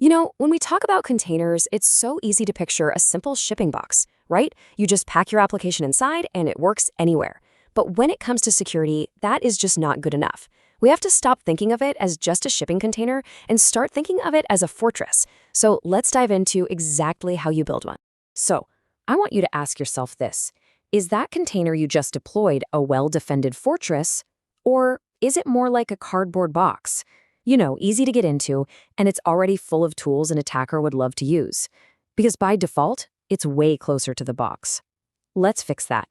When we talk about containers, it's so easy to picture a simple shipping box, right? You just pack your application inside and it works anywhere. But when it comes to security, that is just not good enough. We have to stop thinking of it as just a shipping container and start thinking of it as a fortress. So let's dive into exactly how you build one. So I want you to ask yourself this. Is that container you just deployed a well-defended fortress, or is it more like a cardboard box? Easy to get into, and it's already full of tools an attacker would love to use. Because by default, it's way closer to the box. Let's fix that.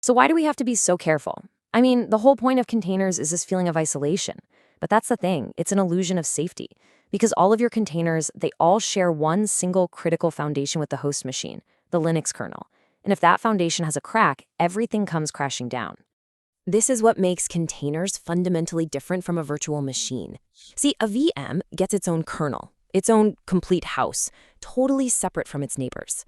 So why do we have to be so careful? I mean, the whole point of containers is this feeling of isolation. But that's the thing, it's an illusion of safety. Because all of your containers, they all share one single critical foundation with the host machine, the Linux kernel. And if that foundation has a crack, everything comes crashing down. This is what makes containers fundamentally different from a virtual machine. See, a VM gets its own kernel, its own complete house, totally separate from its neighbors.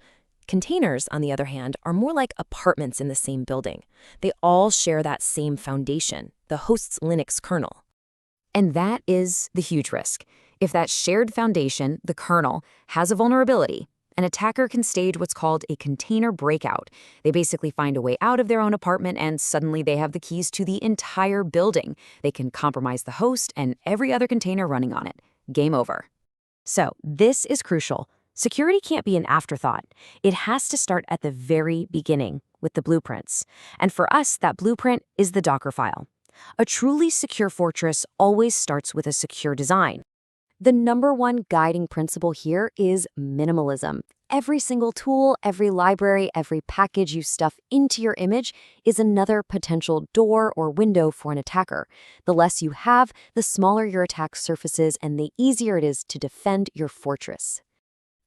Containers, on the other hand, are more like apartments in the same building. They all share that same foundation, the host's Linux kernel. And that is the huge risk. If that shared foundation, the kernel, has a vulnerability, an attacker can stage what's called a container breakout. They basically find a way out of their own apartment and suddenly they have the keys to the entire building. They can compromise the host and every other container running on it. Game over. So this is crucial. Security can't be an afterthought. It has to start at the very beginning with the blueprints. And for us, that blueprint is the Docker file. A truly secure fortress always starts with a secure design. The number one guiding principle here is minimalism. Every single tool, every library, every package you stuff into your image is another potential door or window for an attacker. The less you have, the smaller your attack surfaces and the easier it is to defend your fortress.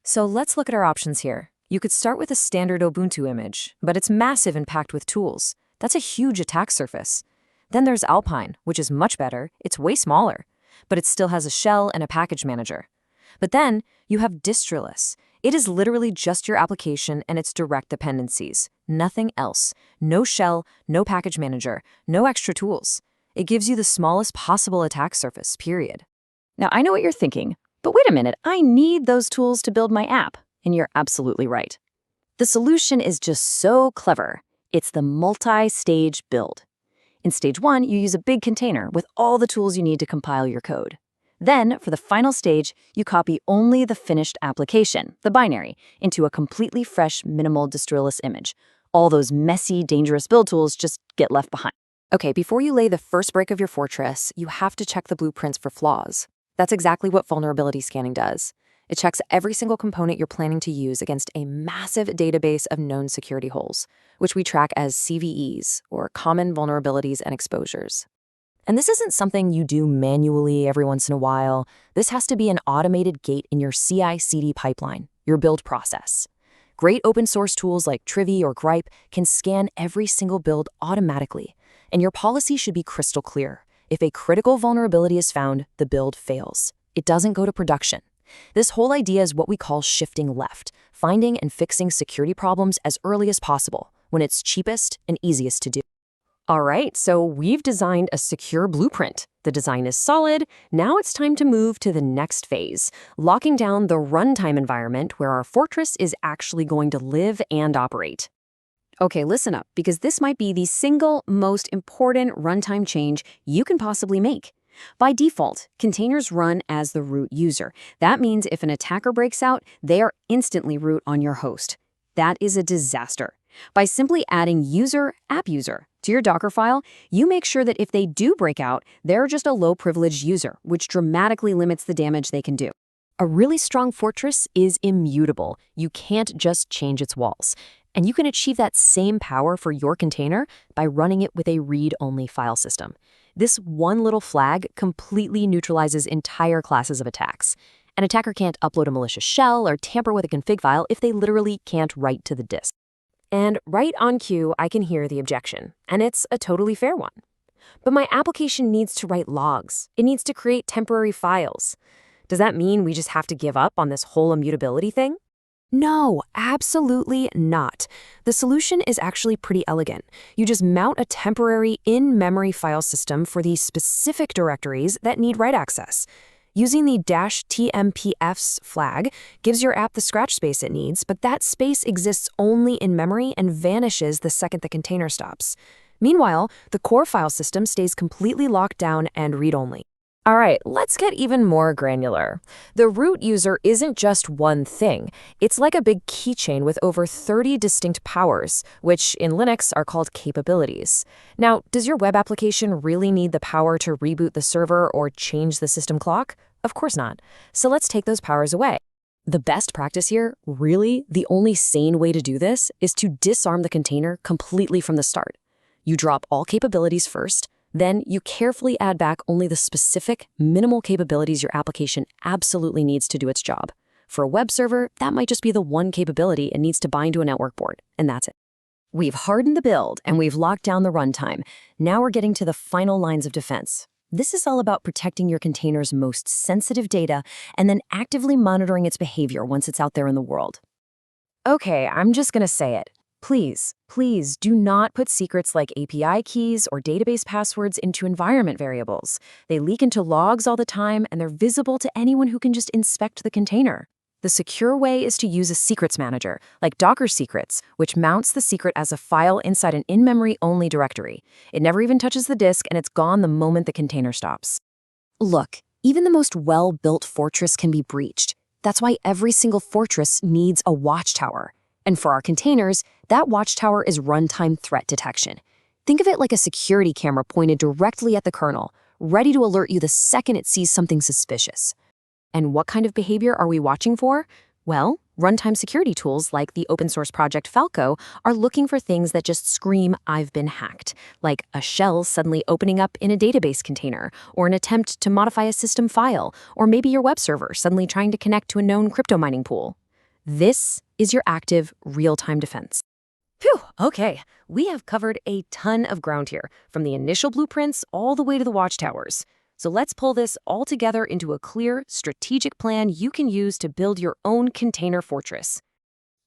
So let's look at our options here. You could start with a standard Ubuntu image, but it's massive and packed with tools. That's a huge attack surface. Then there's Alpine, which is much better. It's way smaller, but it still has a shell and a package manager. But then you have distroless. It is literally just your application and its direct dependencies. Nothing else. No shell, no package manager, no extra tools. It gives you the smallest possible attack surface, period. Now, I know what you're thinking, but wait a minute, I need those tools to build my app. And you're absolutely right. The solution is just so clever. It's the multi-stage build. In stage 1, you use a big container with all the tools you need to compile your code. Then, for the final stage, you copy only the finished application, the binary, into a completely fresh, minimal distroless image. All those messy, dangerous build tools just get left behind. Okay, before you lay the first brick of your fortress, you have to check the blueprints for flaws. That's exactly what vulnerability scanning does. It checks every single component you're planning to use against a massive database of known security holes, which we track as CVEs, or common vulnerabilities and exposures. And this isn't something you do manually every once in a while. This has to be an automated gate in your CI/CD pipeline, your build process. Great open source tools like Trivy or Gripe can scan every single build automatically, and your policy should be crystal clear. If a critical vulnerability is found, the build fails. It doesn't go to production. This whole idea is what we call shifting left, finding and fixing security problems as early as possible, when it's cheapest and easiest to do. All right, so we've designed a secure blueprint. The design is solid. Now it's time to move to the next phase, locking down the runtime environment where our fortress is actually going to live and operate. Okay, listen up, because this might be the single most important runtime change you can possibly make. By default, containers run as the root user. That means if an attacker breaks out, they are instantly root on your host. That is a disaster. By simply adding user, app user to your Docker file, you make sure that if they do break out, they're just a low-privileged user, which dramatically limits the damage they can do. A really strong fortress is immutable. You can't just change its walls. And you can achieve that same power for your container by running it with a read-only file system. This one little flag completely neutralizes entire classes of attacks. An attacker can't upload a malicious shell or tamper with a config file if they literally can't write to the disk. And right on cue, I can hear the objection, and it's a totally fair one. But my application needs to write logs. It needs to create temporary files. Does that mean we just have to give up on this whole immutability thing? No, absolutely not. The solution is actually pretty elegant. You just mount a temporary in-memory file system for these specific directories that need write access. Using the -tmpfs flag gives your app the scratch space it needs, but that space exists only in memory and vanishes the second the container stops. Meanwhile, the core file system stays completely locked down and read-only. All right, let's get even more granular. The root user isn't just one thing. It's like a big keychain with over 30 distinct powers, which in Linux are called capabilities. Now, does your web application really need the power to reboot the server or change the system clock? Of course not. So let's take those powers away. The best practice here, really, the only sane way to do this, is to disarm the container completely from the start. You drop all capabilities first. Then you carefully add back only the specific, minimal capabilities your application absolutely needs to do its job. For a web server, that might just be the one capability it needs to bind to a network board, and that's it. We've hardened the build, and we've locked down the runtime. Now we're getting to the final lines of defense. This is all about protecting your container's most sensitive data and then actively monitoring its behavior once it's out there in the world. Okay, I'm just gonna say it. Please do not put secrets like API keys or database passwords into environment variables. They leak into logs all the time, and they're visible to anyone who can just inspect the container. The secure way is to use a secrets manager, like Docker Secrets, which mounts the secret as a file inside an in-memory only directory. It never even touches the disk, and it's gone the moment the container stops. Look, even the most well-built fortress can be breached. That's why every single fortress needs a watchtower. And for our containers, that watchtower is runtime threat detection. Think of it like a security camera pointed directly at the kernel, ready to alert you the second it sees something suspicious. And what kind of behavior are we watching for? Well, runtime security tools like the open source project Falco are looking for things that just scream, "I've been hacked," like a shell suddenly opening up in a database container, or an attempt to modify a system file, or maybe your web server suddenly trying to connect to a known crypto mining pool. This is your active, real-time defense. Phew, okay. We have covered a ton of ground here, from the initial blueprints all the way to the watchtowers. So let's pull this all together into a clear, strategic plan you can use to build your own container fortress.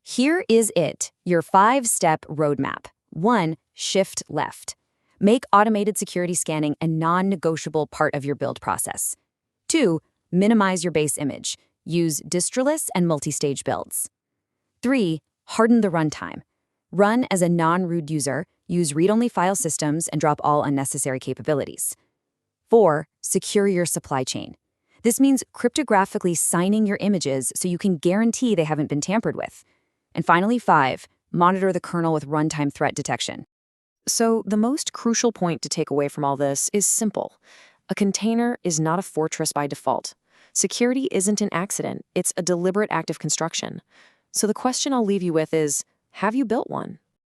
Here is it, your 5-step roadmap. 1. Shift left. Make automated security scanning a non-negotiable part of your build process. 2. Minimize your base image. Use distroless and multi-stage builds. 3. Harden the runtime. Run as a non-root user, use read-only file systems, and drop all unnecessary capabilities. 4. Secure your supply chain. This means cryptographically signing your images so you can guarantee they haven't been tampered with. And finally, 5. Monitor the kernel with runtime threat detection. So the most crucial point to take away from all this is simple. A container is not a fortress by default. Security isn't an accident, it's a deliberate act of construction. So the question I'll leave you with is, have you built one?